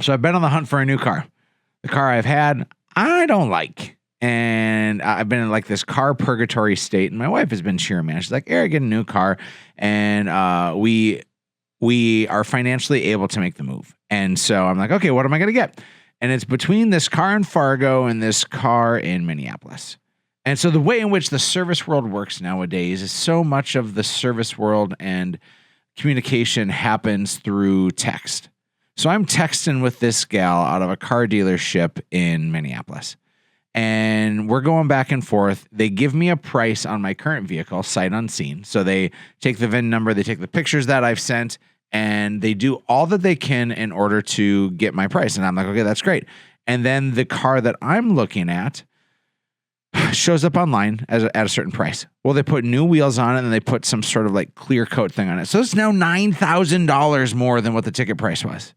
So I've been on the hunt for a new car. The car I've had, I don't like. And I've been in like this car purgatory state. And my wife has been cheering me on. She's like, Eric, get a new car. And we are financially able to make the move. And so I'm like, okay, what am I going to get? And it's between this car in Fargo and this car in Minneapolis. And so the way in which the service world works nowadays is so much of the service world and communication happens through text. So I'm texting with this gal out of a car dealership in Minneapolis. And we're going back and forth. They give me a price on my current vehicle, sight unseen. So they take the VIN number, they take the pictures that I've sent, and they do all that they can in order to get my price. And I'm like, okay, that's great. And then the car that I'm looking at shows up online at a certain price. Well, they put new wheels on it and they put some sort of like clear coat thing on it. So it's now $9,000 more than what the ticket price was.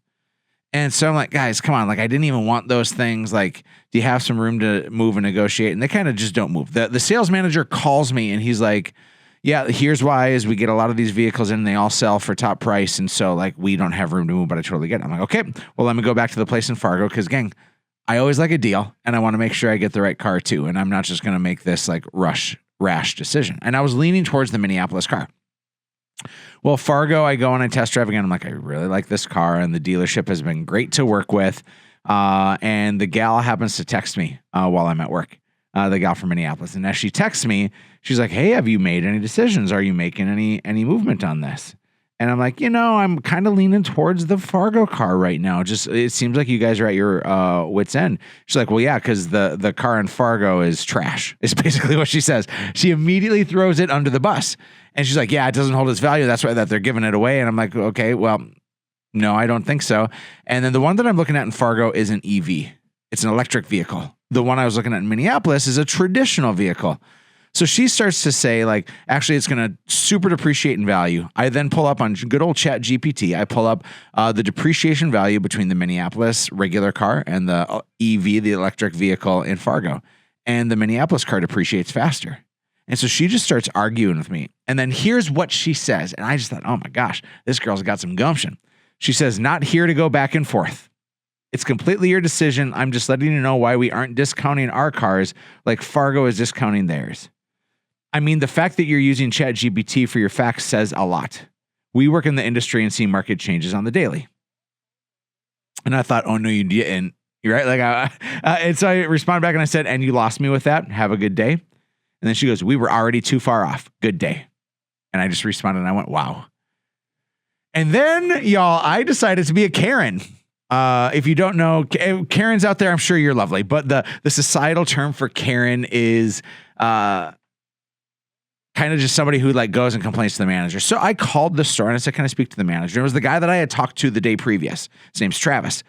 And so I'm like, guys, come on. Like, I didn't even want those things. Like, do you have some room to move and negotiate? And they kind of just don't move. The sales manager calls me and he's like, yeah, here's why is we get a lot of these vehicles in and they all sell for top price. And so like, we don't have room to move, but I totally get it. I'm like, okay, well, let me go back to the place in Fargo. Cause gang, I always like a deal and I want to make sure I get the right car too. And I'm not just going to make this like rash decision. And I was leaning towards the Minneapolis car. Well, Fargo, I go and I test drive again. I'm like, I really like this car, and the dealership has been great to work with. And the gal happens to text me while I'm at work, the gal from Minneapolis. And as she texts me, she's like, hey, have you made any decisions? Are you making any movement on this? And I'm like, I'm kind of leaning towards the Fargo car right now. Just it seems like you guys are at your wit's end. She's like, well, yeah, because the car in Fargo is trash. Is basically what she says. She immediately throws it under the bus. And she's like, yeah, it doesn't hold its value. That's why that they're giving it away. And I'm like, okay, well, no, I don't think so. And then the one that I'm looking at in Fargo is an EV. It's an electric vehicle. The one I was looking at in Minneapolis is a traditional vehicle. So she starts to say, like, actually, it's going to super depreciate in value. I then pull up on good old Chat GPT. I pull up the depreciation value between the Minneapolis regular car and the EV, the electric vehicle in Fargo. And the Minneapolis car depreciates faster. And so she just starts arguing with me. And then here's what she says. And I just thought, oh my gosh, this girl's got some gumption. She says, not here to go back and forth. It's completely your decision. I'm just letting you know why we aren't discounting our cars like Fargo is discounting theirs. I mean, the fact that you're using ChatGPT for your facts says a lot. We work in the industry and see market changes on the daily. And I thought, oh no, you didn't. You're right. Like, and so I responded back and I said, and you lost me with that. Have a good day. And then she goes, we were already too far off. Good day. And I just responded and I went, wow. And then, y'all, I decided to be a Karen. If you don't know, Karens out there, I'm sure you're lovely. But the societal term for Karen is kind of just somebody who like goes and complains to the manager. So I called the store and I said, can I speak to the manager? It was the guy that I had talked to the day previous. His name's Travis.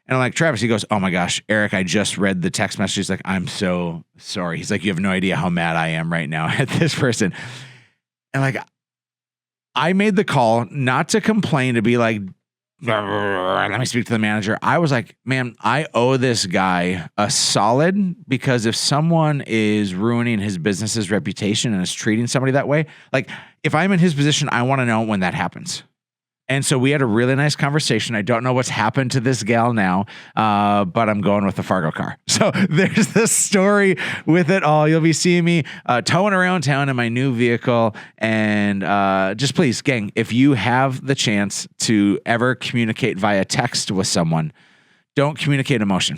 And I'm like, Travis, he goes, oh my gosh, Eric, I just read the text message. He's like, I'm so sorry. He's like, you have no idea how mad I am right now at this person. And like, I made the call not to complain, to be like, let me speak to the manager. I was like, man, I owe this guy a solid, because if someone is ruining his business's reputation and is treating somebody that way, like if I'm in his position, I want to know when that happens. And so we had a really nice conversation. I don't know what's happened to this gal now, but I'm going with the Fargo car. So there's this story with it all. You'll be seeing me towing around town in my new vehicle. And just please, gang, if you have the chance to ever communicate via text with someone, don't communicate emotion.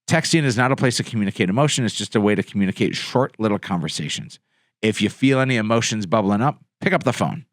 Texting is not a place to communicate emotion. It's just a way to communicate short little conversations. If you feel any emotions bubbling up, pick up the phone.